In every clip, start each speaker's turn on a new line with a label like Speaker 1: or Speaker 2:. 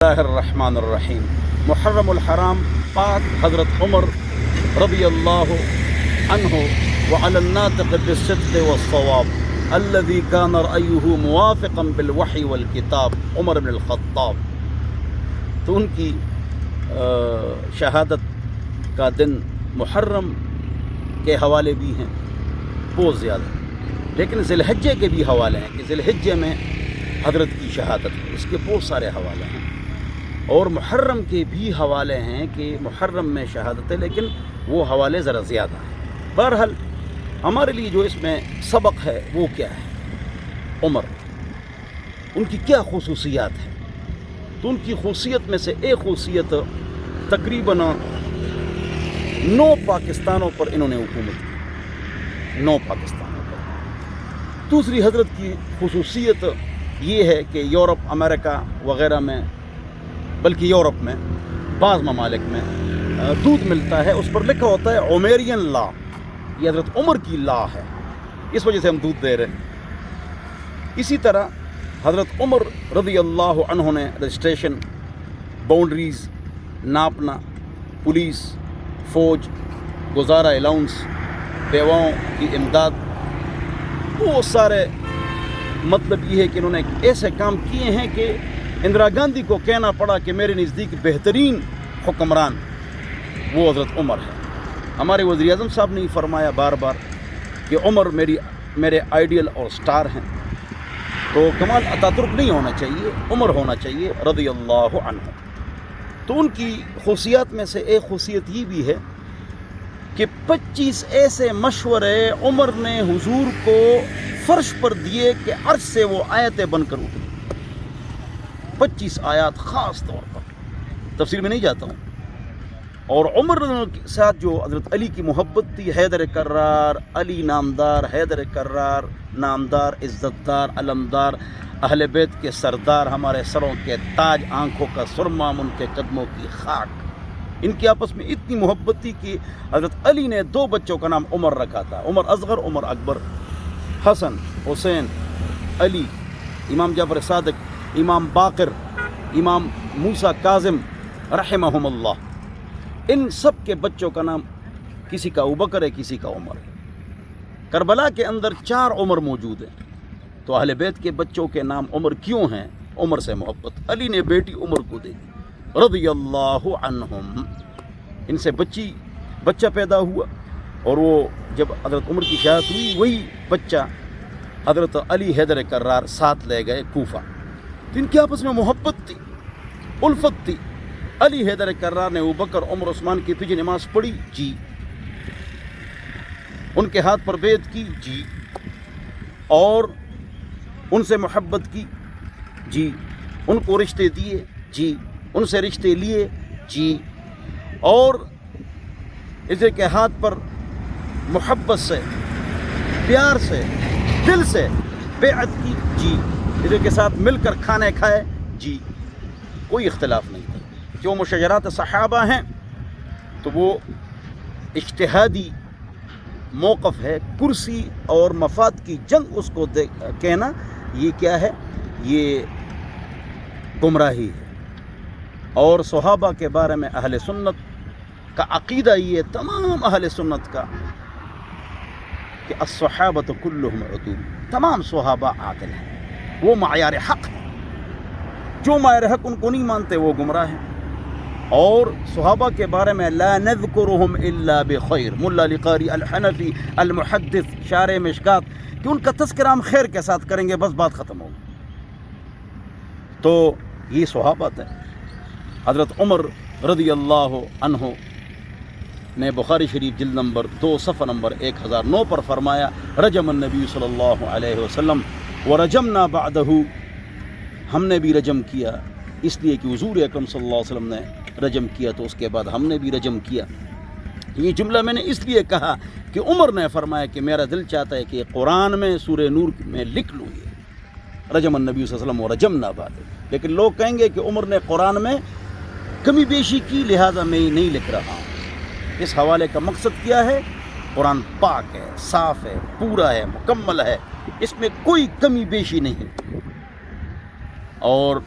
Speaker 1: اللہ الرحمن الرحیم۔ محرم الحرام پاک حضرت عمر رضی اللہ عنہ وعلی الناطق بالصدق والصواب الذي كان رأيه موافقا بالوحی والکتاب عمر بن الخطاب، تو ان کی شہادت کا دن محرم کے حوالے بھی ہیں بہت زیادہ، لیکن ذی الحجہ کے بھی حوالے ہیں کہ ذی الحجہ میں حضرت کی شہادت ہے، اس کے بہت سارے حوالے ہیں، اور محرم کے بھی حوالے ہیں کہ محرم میں شہادت ہے، لیکن وہ حوالے ذرا زیادہ ہیں۔ بہرحال ہمارے لیے جو اس میں سبق ہے وہ کیا ہے، عمر ان کی کیا خصوصیات ہیں، تو ان کی خصوصیت میں سے ایک خصوصیت تقریباً 9 پاکستانوں پر انہوں نے حکومت کی، 9 پاکستانوں پر۔ دوسری حضرت کی خصوصیت یہ ہے کہ یورپ، امریکہ وغیرہ میں، بلکہ یورپ میں بعض ممالک میں دودھ ملتا ہے، اس پر لکھا ہوتا ہے عمرین لا، یہ حضرت عمر کی لا ہے، اس وجہ سے ہم دودھ دے رہے ہیں۔ اسی طرح حضرت عمر رضی اللہ عنہ نے رجسٹریشن، باؤنڈریز ناپنا، پولیس، فوج، گزارہ الاؤنس، بیواؤں کی امداد، وہ سارے مطلب یہ ہے کہ انہوں نے ایسے کام کیے ہیں کہ اندرا گاندھی کو کہنا پڑا کہ میرے نزدیک بہترین حکمران وہ حضرت عمر ہے۔ ہمارے وزیر اعظم صاحب نے فرمایا بار بار کہ عمر میرے آئیڈیل اور سٹار ہیں، تو کمال اتاترک نہیں ہونا چاہیے، عمر ہونا چاہیے رضی اللہ عنہ۔ تو ان کی خصوصیات میں سے ایک خصوصیت یہ بھی ہے کہ 25 ایسے مشورے عمر نے حضور کو فرش پر دیے کہ عرش سے وہ آیتیں بن کر اتری، 25 آیات خاص طور پر، تفسیر میں نہیں جاتا ہوں۔ اور عمر کے ساتھ جو حضرت علی کی محبت تھی، حیدر کرار، علی نامدار، حیدر کرار نامدار، عزت دار، علمدار، اہل بیت کے سردار، ہمارے سروں کے تاج، آنکھوں کا سرما، ان کے قدموں کی خاک، ان کی آپس میں اتنی محبت تھی کہ حضرت علی نے 2 بچوں کا نام عمر رکھا تھا، عمر اصغر، عمر اکبر، حسن، حسین، علی، امام جعفر صادق، امام باقر، امام موسیٰ کاظم رحمہم اللہ، ان سب کے بچوں کا نام کسی کا ابوبکر ہے، کسی کا عمر ہے۔ کربلا کے اندر 4 عمر موجود ہیں، تو اہل بیت کے بچوں کے نام عمر کیوں ہیں؟ عمر سے محبت، علی نے بیٹی عمر کو دے دی رضی اللہ عنہم، ان سے بچہ پیدا ہوا، اور وہ جب حضرت عمر کی شہادت ہوئی، وہی بچہ حضرت علی حیدر کرار ساتھ لے گئے کوفہ۔ تو ان کی آپس میں محبت تھی، الفت تھی۔ علی حیدر کرار نے ابوبکر، عمر، عثمان کی پیچھے نماز پڑھی، جی، ان کے ہاتھ پر بیعت کی، جی، اور ان سے محبت کی، جی، ان کو رشتے دیے، جی، ان سے رشتے لیے، جی، اور اس کے ہاتھ پر محبت سے، پیار سے، دل سے بیعت کی، جی، اس کے ساتھ مل کر کھانے کھائے، جی، کوئی اختلاف نہیں تھا۔ جو مشاجرات صحابہ ہیں تو وہ اجتہادی موقف ہے، کرسی اور مفاد کی جنگ اس کو کہنا، یہ کیا ہے؟ یہ گمراہی ہے۔ اور صحابہ کے بارے میں اہل سنت کا عقیدہ یہ، تمام اہل سنت کا، کہ الصحابۃ کلہم عدول، تمام صحابہ عادل ہیں، وہ معیار حق ہیں، جو معیار حق ان کو نہیں مانتے وہ گمراہ ہیں۔ اور صحابہ کے بارے میں لا نذکرہم الا بخیر، ملا علی قاری الحنفی المحدث شارح مشکات، کہ ان کا تذکرہ ہم خیر کے ساتھ کریں گے، بس بات ختم ہوگی۔ تو یہ صحابت ہے۔ حضرت عمر رضی اللہ عنہ نے بخاری شریف جلد نمبر 2 صفحہ نمبر 1009 پر فرمایا، رجم النبی صلی اللہ علیہ وسلم ورجمنا بعدہ، ہم نے بھی رجم کیا، اس لیے کہ حضور اکرم صلی اللہ علیہ وسلم نے رجم کیا تو اس کے بعد ہم نے بھی رجم کیا۔ یہ جملہ میں نے اس لیے کہا کہ عمر نے فرمایا کہ میرا دل چاہتا ہے کہ قرآن میں سورہ نور میں لکھ لوں یہ رجم النبی صلی اللہ علیہ وسلم ورجمنا بعدہ، لیکن لوگ کہیں گے کہ عمر نے قرآن میں کمی بیشی کی، لہذا میں نہیں لکھ رہا ہوں۔ اس حوالے کا مقصد کیا ہے؟ قرآن پاک ہے، صاف ہے، پورا ہے، مکمل ہے، اس میں کوئی کمی بیشی نہیں۔ اور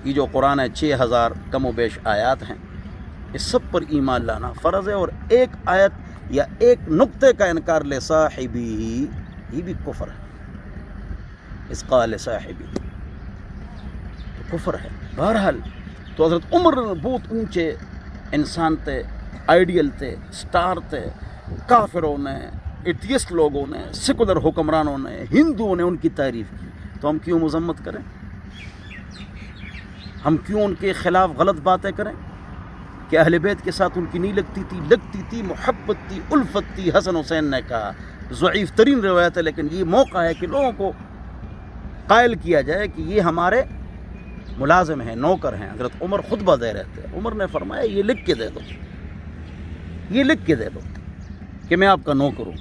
Speaker 1: یہ جو قرآن ہے 6000 کم و بیش آیات ہیں، اس سب پر ایمان لانا فرض ہے، اور ایک آیت یا ایک نقطے کا انکار لے صاحبی یہ بھی کفر ہے، اس قال صاحبی تو کفر ہے۔ بہرحال تو حضرت عمر بہت اونچے انسان تھے، آئیڈیل تھے، سٹار تھے، کافروں نے، ایتھیسٹ لوگوں نے، سیکولر حکمرانوں نے، ہندوؤں نے ان کی تعریف کی، تو ہم کیوں مذمت کریں؟ ہم کیوں ان کے خلاف غلط باتیں کریں؟ کہ اہل بیت کے ساتھ ان کی نہیں لگتی تھی، محبت تھی، الفت تھی۔ حسن حسین نے کہا، ضعیف ترین روایت ہے، لیکن یہ موقع ہے کہ لوگوں کو قائل کیا جائے کہ یہ ہمارے ملازم ہیں، نوکر ہیں۔ حضرت عمر خطبہ دے رہے تھے، عمر نے فرمایا یہ لکھ کے دے دو، یہ لکھ کے دے دو کہ میں آپ کا نوکر ہوں،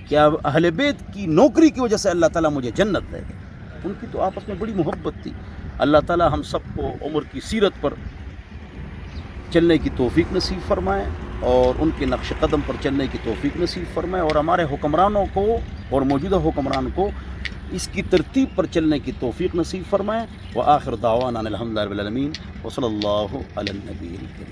Speaker 1: کہ اہل بیت کی نوکری کی وجہ سے اللہ تعالیٰ مجھے جنت دے گا۔ ان کی تو آپس میں بڑی محبت تھی۔ اللہ تعالیٰ ہم سب کو عمر کی سیرت پر چلنے کی توفیق نصیب فرمائے، اور ان کے نقش قدم پر چلنے کی توفیق نصیب فرمائے، اور ہمارے حکمرانوں کو اور موجودہ حکمران کو اس کی ترتیب پر چلنے کی توفیق نصیب فرمائے۔ وآخر دعوانا الحمد للہ رب العالمین، وصلی اللہ علی النبی الکریم۔